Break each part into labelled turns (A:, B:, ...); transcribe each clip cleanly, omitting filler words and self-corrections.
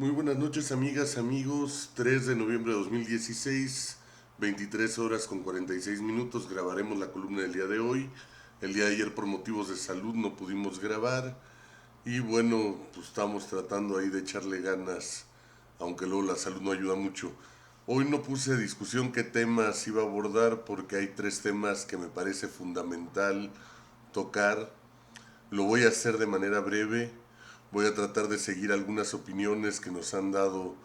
A: Muy buenas noches, amigas, amigos. 3 de noviembre de 2016, 23 horas con 46 minutos. Grabaremos la columna del día de hoy. El día de ayer por motivos de salud no pudimos grabar. Y bueno, pues estamos tratando ahí de echarle ganas, aunque luego la salud no ayuda mucho. Hoy no puse discusión qué temas iba a abordar porque hay tres temas que me parece fundamental tocar. Lo voy a hacer de manera breve. Voy a tratar de seguir algunas opiniones que nos han dado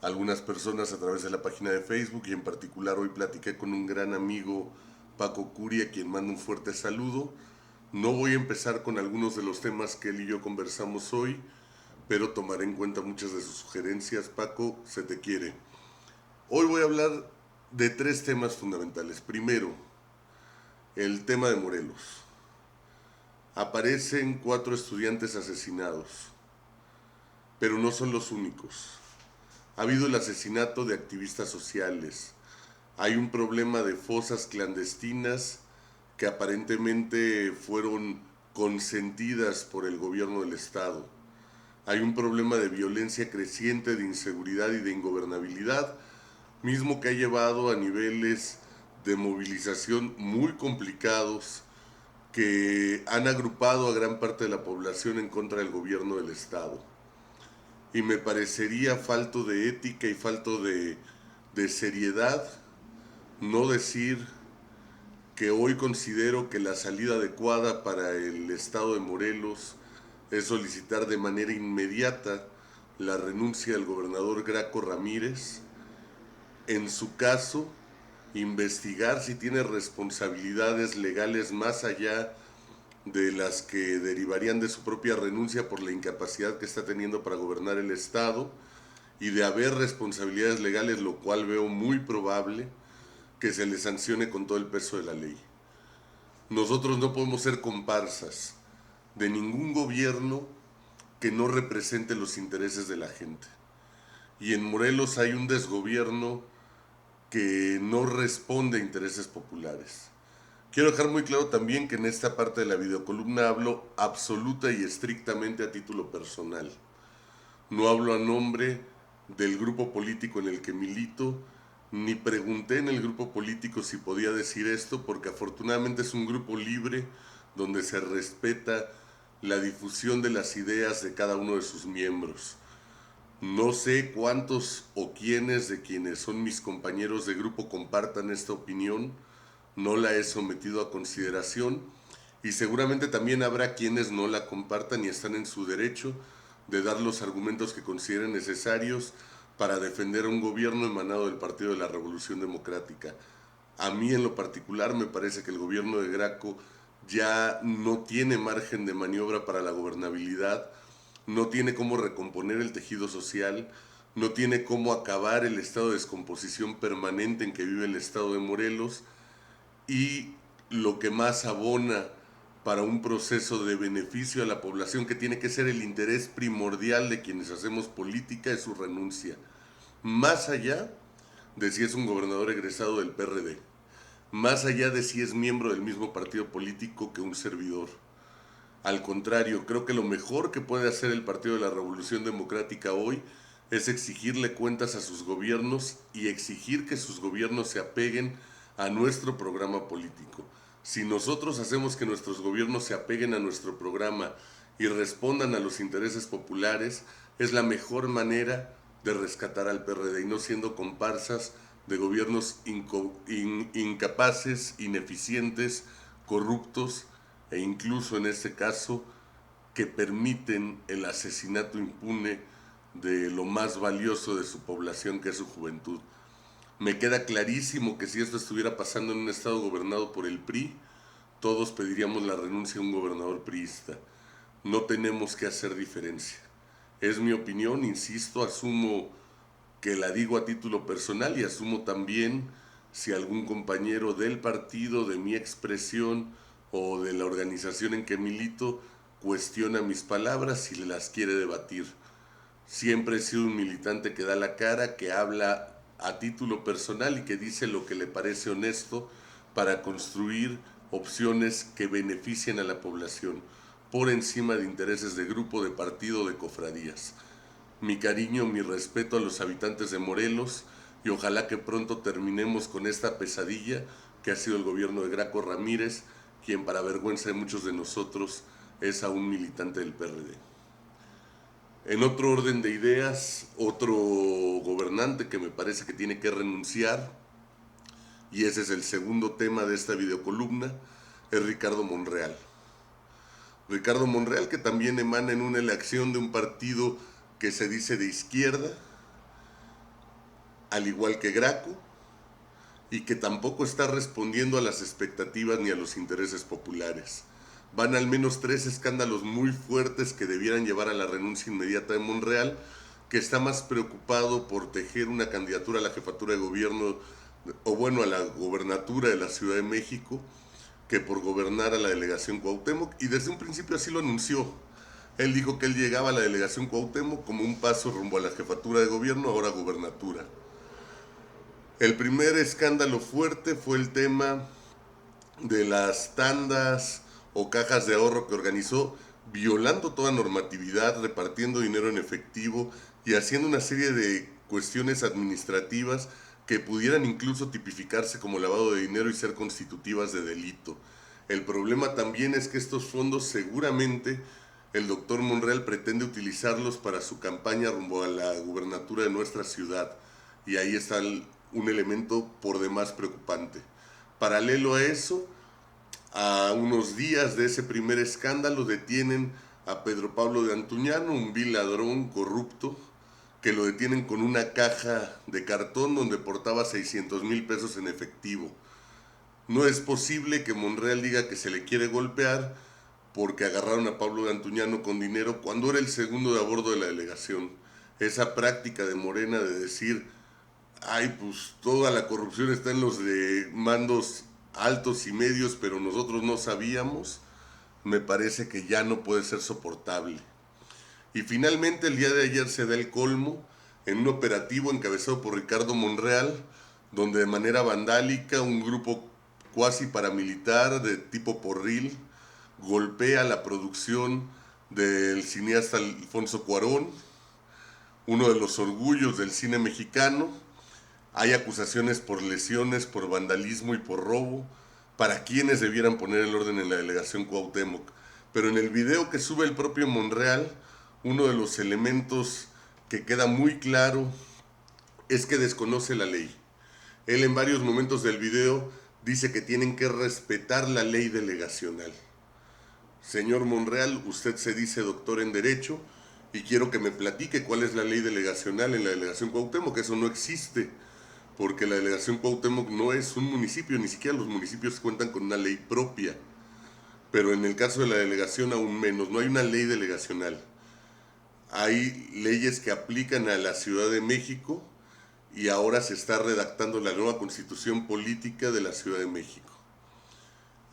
A: algunas personas a través de la página de Facebook, y en particular hoy platiqué con un gran amigo, Paco Curia, a quien mando un fuerte saludo. No voy a empezar con algunos de los temas que él y yo conversamos hoy, pero tomaré en cuenta muchas de sus sugerencias. Paco, se te quiere. Hoy voy a hablar de tres temas fundamentales. Primero, el tema de Morelos. Aparecen 4 estudiantes asesinados, pero no son los únicos. Ha habido el asesinato de activistas sociales. Hay un problema de fosas clandestinas que aparentemente fueron consentidas por el gobierno del estado. Hay un problema de violencia creciente, de inseguridad y de ingobernabilidad, mismo que ha llevado a niveles de movilización muy complicados que han agrupado a gran parte de la población en contra del gobierno del estado. Y me parecería falto de ética y falto de seriedad no decir que hoy considero que la salida adecuada para el estado de Morelos es solicitar de manera inmediata la renuncia del gobernador Graco Ramírez. En su caso, investigar si tiene responsabilidades legales más allá de las que derivarían de su propia renuncia por la incapacidad que está teniendo para gobernar el estado, y de haber responsabilidades legales, lo cual veo muy probable, que se le sancione con todo el peso de la ley. Nosotros no podemos ser comparsas de ningún gobierno que no represente los intereses de la gente. Y en Morelos hay un desgobierno que no responde a intereses populares. Quiero dejar muy claro también que en esta parte de la videocolumna hablo absoluta y estrictamente a título personal. No hablo a nombre del grupo político en el que milito, ni pregunté en el grupo político si podía decir esto, porque afortunadamente es un grupo libre donde se respeta la difusión de las ideas de cada uno de sus miembros. No sé cuántos o quiénes de quienes son mis compañeros de grupo compartan esta opinión, no la he sometido a consideración, y seguramente también habrá quienes no la compartan y están en su derecho de dar los argumentos que consideren necesarios para defender a un gobierno emanado del Partido de la Revolución Democrática. A mí en lo particular me parece que el gobierno de Graco ya no tiene margen de maniobra para la gobernabilidad, no tiene cómo recomponer el tejido social, no tiene cómo acabar el estado de descomposición permanente en que vive el estado de Morelos, y lo que más abona para un proceso de beneficio a la población, que tiene que ser el interés primordial de quienes hacemos política, es su renuncia. Más allá de si es un gobernador egresado del PRD, más allá de si es miembro del mismo partido político que un servidor. Al contrario, creo que lo mejor que puede hacer el Partido de la Revolución Democrática hoy es exigirle cuentas a sus gobiernos y exigir que sus gobiernos se apeguen a nuestro programa político. Si nosotros hacemos que nuestros gobiernos se apeguen a nuestro programa y respondan a los intereses populares, es la mejor manera de rescatar al PRD, y no siendo comparsas de gobiernos incapaces, ineficientes, corruptos, e incluso en este caso que permiten el asesinato impune de lo más valioso de su población, que es su juventud. Me queda clarísimo que si esto estuviera pasando en un estado gobernado por el PRI, todos pediríamos la renuncia a un gobernador priista. No tenemos que hacer diferencia. Es mi opinión, insisto, asumo que la digo a título personal, y asumo también si algún compañero del partido, de mi expresión o de la organización en que milito cuestiona mis palabras y las quiere debatir. Siempre he sido un militante que da la cara, que habla a título personal y que dice lo que le parece honesto para construir opciones que beneficien a la población, por encima de intereses de grupo, de partido, de cofradías. Mi cariño, mi respeto a los habitantes de Morelos y ojalá que pronto terminemos con esta pesadilla que ha sido el gobierno de Graco Ramírez, quien para vergüenza de muchos de nosotros es aún militante del PRD. En otro orden de ideas, otro gobernante que me parece que tiene que renunciar, y ese es el segundo tema de esta videocolumna, es Ricardo Monreal. Ricardo Monreal, que también emana en una elección de un partido que se dice de izquierda, al igual que Graco, y que tampoco está respondiendo a las expectativas ni a los intereses populares. Van al menos 3 escándalos muy fuertes que debieran llevar a la renuncia inmediata de Monreal, que está más preocupado por tejer una candidatura a la jefatura de gobierno, o bueno, a la gobernatura de la Ciudad de México, que por gobernar a la delegación Cuauhtémoc, y desde un principio así lo anunció. Él dijo que él llegaba a la delegación Cuauhtémoc como un paso rumbo a la jefatura de gobierno, ahora gubernatura. El primer escándalo fuerte fue el tema de las tandas o cajas de ahorro que organizó, violando toda normatividad, repartiendo dinero en efectivo y haciendo una serie de cuestiones administrativas que pudieran incluso tipificarse como lavado de dinero y ser constitutivas de delito. El problema también es que estos fondos seguramente el doctor Monreal pretende utilizarlos para su campaña rumbo a la gubernatura de nuestra ciudad, y ahí está un elemento por demás preocupante. Paralelo a eso, a unos días de ese primer escándalo detienen a Pedro Pablo de Antuñano, un vil ladrón corrupto, que lo detienen con una caja de cartón donde portaba 600,000 pesos en efectivo. No es posible que Monreal diga que se le quiere golpear porque agarraron a Pablo de Antuñano con dinero cuando era el segundo de a bordo de la delegación. Esa práctica de Morena de decir, ay, pues toda la corrupción está en los de mandos altos y medios, pero nosotros no sabíamos, me parece que ya no puede ser soportable. Y finalmente el día de ayer se da el colmo en un operativo encabezado por Ricardo Monreal, donde de manera vandálica un grupo cuasi paramilitar de tipo porril golpea la producción del cineasta Alfonso Cuarón, uno de los orgullos del cine mexicano. Hay acusaciones por lesiones, por vandalismo y por robo, para quienes debieran poner el orden en la delegación Cuauhtémoc. Pero en el video que sube el propio Monreal, uno de los elementos que queda muy claro es que desconoce la ley. Él en varios momentos del video dice que tienen que respetar la ley delegacional. Señor Monreal, usted se dice doctor en Derecho y quiero que me platique cuál es la ley delegacional en la delegación Cuauhtémoc, que eso no existe, porque la delegación Cuauhtémoc no es un municipio, ni siquiera los municipios cuentan con una ley propia, pero en el caso de la delegación aún menos, no hay una ley delegacional. Hay leyes que aplican a la Ciudad de México y ahora se está redactando la nueva constitución política de la Ciudad de México.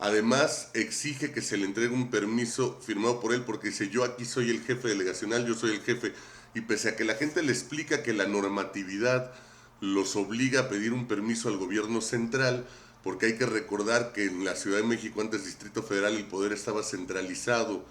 A: Además, exige que se le entregue un permiso firmado por él porque dice, yo aquí soy el jefe delegacional, yo soy el jefe. Y pese a que la gente le explica que la normatividad los obliga a pedir un permiso al gobierno central, porque hay que recordar que en la Ciudad de México, antes Distrito Federal, el poder estaba centralizado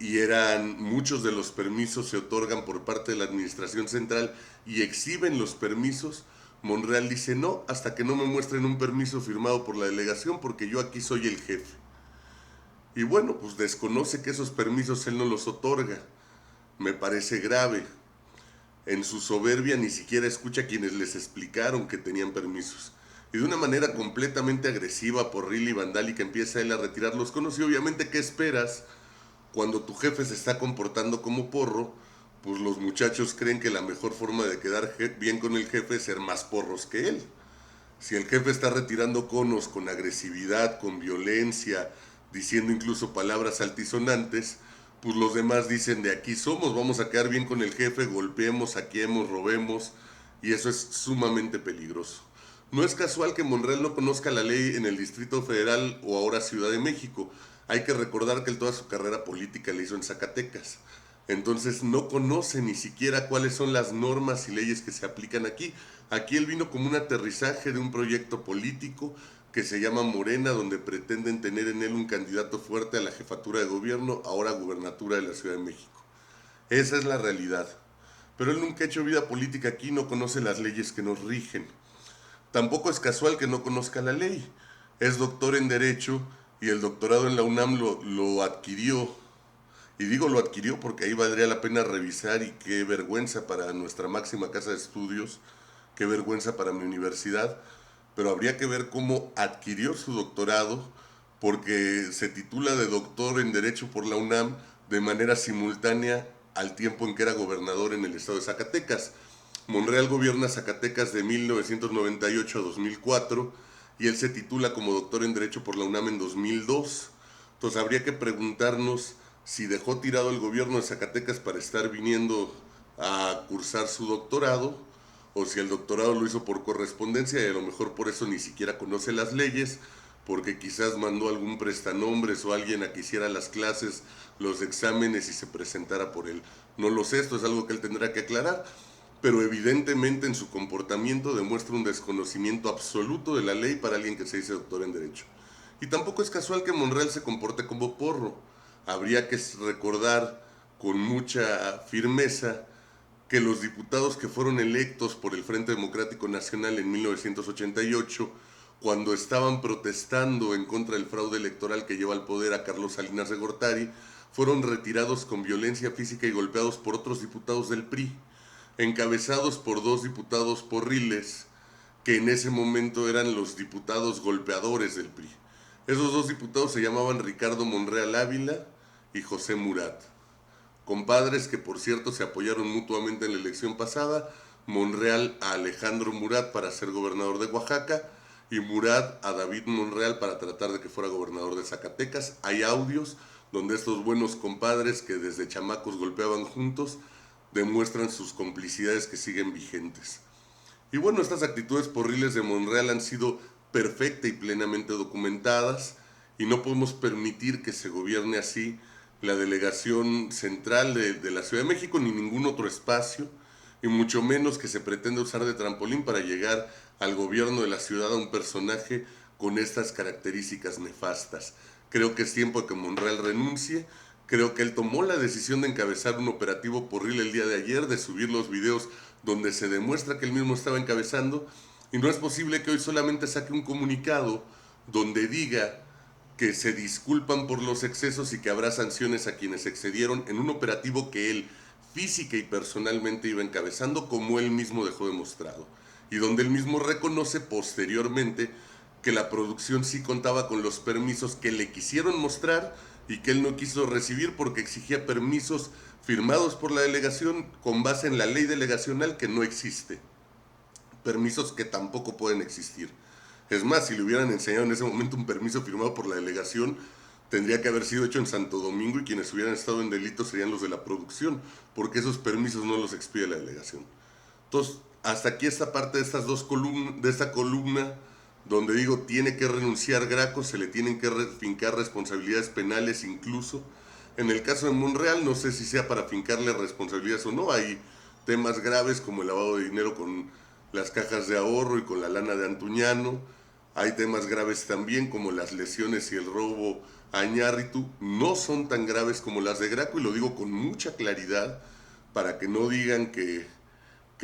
A: y muchos de los permisos se otorgan por parte de la administración central y exhiben los permisos. Monreal dice no, hasta que no me muestren un permiso firmado por la delegación, porque yo aquí soy el jefe. Y bueno, pues desconoce que esos permisos él no los otorga. Me parece grave. En su soberbia ni siquiera escucha a quienes les explicaron que tenían permisos. Y de una manera completamente agresiva, porril y vandálica, empieza él a retirar los conos. Y obviamente, ¿qué esperas? Cuando tu jefe se está comportando como porro, pues los muchachos creen que la mejor forma de quedar bien con el jefe es ser más porros que él. Si el jefe está retirando conos con agresividad, con violencia, diciendo incluso palabras altisonantes, pues los demás dicen, de aquí somos, vamos a quedar bien con el jefe, golpeemos, saqueemos, robemos, y eso es sumamente peligroso. No es casual que Monreal no conozca la ley en el Distrito Federal o ahora Ciudad de México. Hay que recordar que él toda su carrera política la hizo en Zacatecas. Entonces no conoce ni siquiera cuáles son las normas y leyes que se aplican aquí. Aquí él vino como un aterrizaje de un proyecto político que se llama Morena, donde pretenden tener en él un candidato fuerte a la jefatura de gobierno, ahora gubernatura de la Ciudad de México. Esa es la realidad. pero él nunca ha hecho vida política aquí, no conoce las leyes que nos rigen. Tampoco es casual que no conozca la ley. Es doctor en Derecho y el doctorado en la UNAM lo adquirió. Y digo lo adquirió porque ahí valdría la pena revisar, y qué vergüenza para nuestra máxima casa de estudios, qué vergüenza para mi universidad, pero habría que ver cómo adquirió su doctorado, porque se titula de doctor en Derecho por la UNAM de manera simultánea al tiempo en que era gobernador en el estado de Zacatecas. Monreal gobierna Zacatecas de 1998 a 2004 y él se titula como doctor en Derecho por la UNAM en 2002. Entonces habría que preguntarnos si dejó tirado el gobierno de Zacatecas para estar viniendo a cursar su doctorado, o si el doctorado lo hizo por correspondencia y a lo mejor por eso ni siquiera conoce las leyes, porque quizás mandó algún prestanombres o alguien a que hiciera las clases, los exámenes y se presentara por él. No lo sé, esto es algo que él tendrá que aclarar, pero evidentemente en su comportamiento demuestra un desconocimiento absoluto de la ley para alguien que se dice doctor en Derecho. Y tampoco es casual que Monreal se comporte como porro. Habría que recordar con mucha firmeza que los diputados que fueron electos por el Frente Democrático Nacional en 1988, cuando estaban protestando en contra del fraude electoral que lleva al poder a Carlos Salinas de Gortari, fueron retirados con violencia física y golpeados por otros diputados del PRI, encabezados por dos diputados porriles, que en ese momento eran los diputados golpeadores del PRI. Esos dos diputados se llamaban Ricardo Monreal Ávila y José Murat, compadres que por cierto se apoyaron mutuamente en la elección pasada. Monreal a Alejandro Murat para ser gobernador de Oaxaca y Murat a David Monreal para tratar de que fuera gobernador de Zacatecas. Hay audios donde estos buenos compadres que desde chamacos golpeaban juntos demuestran sus complicidades que siguen vigentes. Y bueno, estas actitudes porriles de Monreal han sido perfecta y plenamente documentadas, y no podemos permitir que se gobierne así la delegación central de la Ciudad de México, ni ningún otro espacio, y mucho menos que se pretenda usar de trampolín para llegar al gobierno de la ciudad a un personaje con estas características nefastas. Creo que es tiempo de que Monreal renuncie. Creo que él tomó la decisión de encabezar un operativo porril el día de ayer, de subir los videos donde se demuestra que él mismo estaba encabezando, y no es posible que hoy solamente saque un comunicado donde diga que se disculpan por los excesos y que habrá sanciones a quienes excedieron en un operativo que él física y personalmente iba encabezando, como él mismo dejó demostrado, y donde él mismo reconoce posteriormente que la producción sí contaba con los permisos que le quisieron mostrar y que él no quiso recibir porque exigía permisos firmados por la delegación con base en la ley delegacional que no existe, permisos que tampoco pueden existir. Es más, si le hubieran enseñado en ese momento un permiso firmado por la delegación, tendría que haber sido hecho en Santo Domingo y quienes hubieran estado en delito serían los de la producción, porque esos permisos no los expide la delegación. Entonces, hasta aquí esta parte de estas dos columnas, de esta columna, donde digo tiene que renunciar Graco, se le tienen que fincar responsabilidades penales incluso. En el caso de Monreal, no sé si sea para fincarle responsabilidades o no, hay temas graves como el lavado de dinero con las cajas de ahorro y con la lana de Antuñano. Hay temas graves también como las lesiones y el robo a Iñárritu. No son tan graves como las de Graco, y lo digo con mucha claridad para que no digan que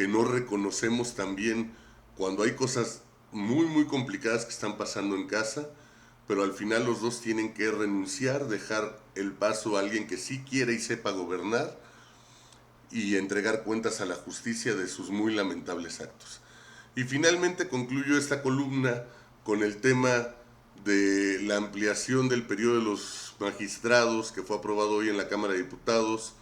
A: no reconocemos también cuando hay cosas muy complicadas que están pasando en casa, pero al final los dos tienen que renunciar, dejar el paso a alguien que sí quiere y sepa gobernar y entregar cuentas a la justicia de sus muy lamentables actos. Y finalmente concluyo esta columna con el tema de la ampliación del periodo de los magistrados que fue aprobado hoy en la Cámara de Diputados,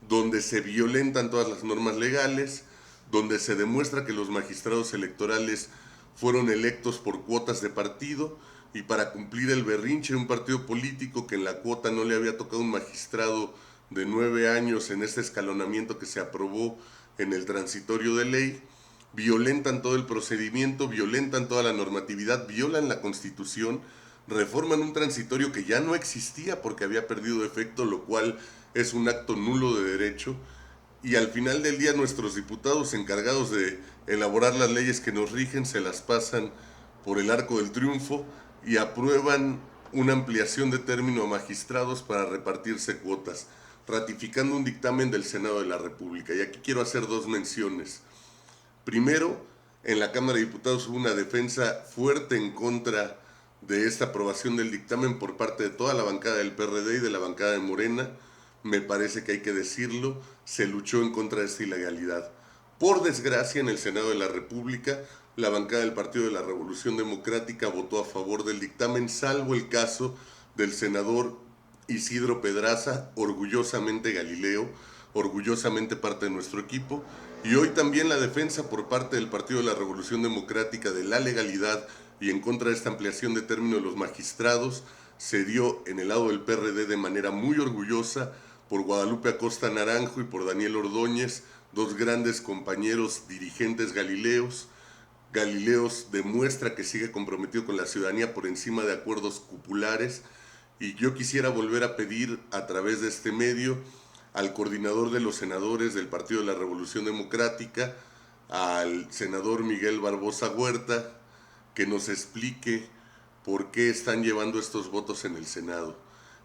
A: donde se violentan todas las normas legales, donde se demuestra que los magistrados electorales fueron electos por cuotas de partido, y para cumplir el berrinche de un partido político que en la cuota no le había tocado un magistrado de 9 años en este escalonamiento que se aprobó en el transitorio de ley, violentan todo el procedimiento, violentan toda la normatividad, violan la Constitución, reforman un transitorio que ya no existía porque había perdido efecto, lo cual es un acto nulo de derecho, y al final del día nuestros diputados encargados de elaborar las leyes que nos rigen se las pasan por el arco del triunfo y aprueban una ampliación de término a magistrados para repartirse cuotas. ratificando un dictamen del Senado de la República. Y aquí quiero hacer dos menciones. Primero, en la Cámara de Diputados hubo una defensa fuerte en contra de esta aprobación del dictamen por parte de toda la bancada del PRD y de la bancada de Morena. Me parece que hay que decirlo, se luchó en contra de esta ilegalidad. Por desgracia, en el Senado de la República, la bancada del Partido de la Revolución Democrática votó a favor del dictamen, salvo el caso del senador Isidro Pedraza, orgullosamente Galileo, orgullosamente parte de nuestro equipo, y hoy también la defensa por parte del Partido de la Revolución Democrática de la legalidad y en contra de esta ampliación de término de los magistrados se dio en el lado del PRD de manera muy orgullosa por Guadalupe Acosta Naranjo y por Daniel Ordóñez, dos grandes compañeros dirigentes galileos. Galileos demuestra que sigue comprometido con la ciudadanía por encima de acuerdos cupulares, y yo quisiera volver a pedir a través de este medio al coordinador de los senadores del Partido de la Revolución Democrática, al senador Miguel Barbosa Huerta, que nos explique por qué están llevando estos votos en el Senado.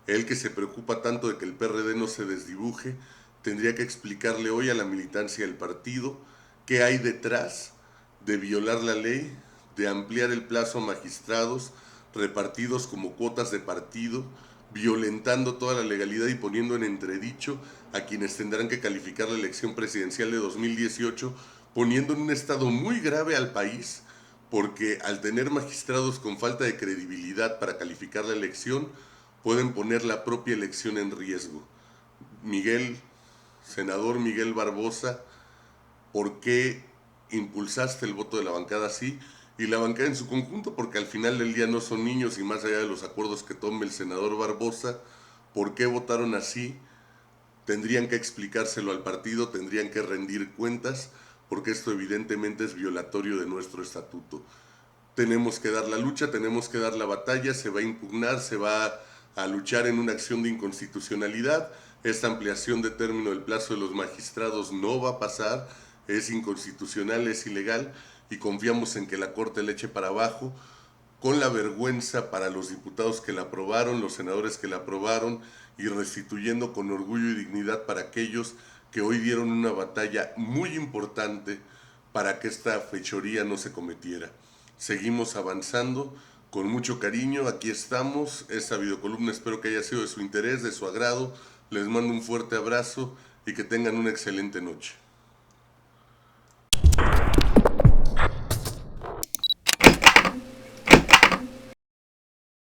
A: Él, que se preocupa tanto de que el PRD no se desdibuje, tendría que explicarle hoy a la militancia del partido qué hay detrás de violar la ley, de ampliar el plazo a magistrados repartidos como cuotas de partido, violentando toda la legalidad y poniendo en entredicho a quienes tendrán que calificar la elección presidencial de 2018, poniendo en un estado muy grave al país, porque al tener magistrados con falta de credibilidad para calificar la elección, pueden poner la propia elección en riesgo. Senador Miguel Barbosa, ¿por qué impulsaste el voto de la bancada así? Y la bancada en su conjunto, porque al final del día no son niños y más allá de los acuerdos que tome el senador Barbosa, ¿por qué votaron así? Tendrían que explicárselo al partido, tendrían que rendir cuentas, porque esto evidentemente es violatorio de nuestro estatuto. Tenemos que dar la lucha, tenemos que dar la batalla, se va a impugnar, se va a luchar en una acción de inconstitucionalidad. Esta ampliación de término del plazo de los magistrados no va a pasar, es inconstitucional, es ilegal, y confiamos en que la Corte le eche para abajo, con la vergüenza para los diputados que la aprobaron, los senadores que la aprobaron, y restituyendo con orgullo y dignidad para aquellos que hoy dieron una batalla muy importante para que esta fechoría no se cometiera. Seguimos avanzando con mucho cariño, aquí estamos. Esta videocolumna espero que haya sido de su interés, de su agrado. Les mando un fuerte abrazo y que tengan una excelente noche.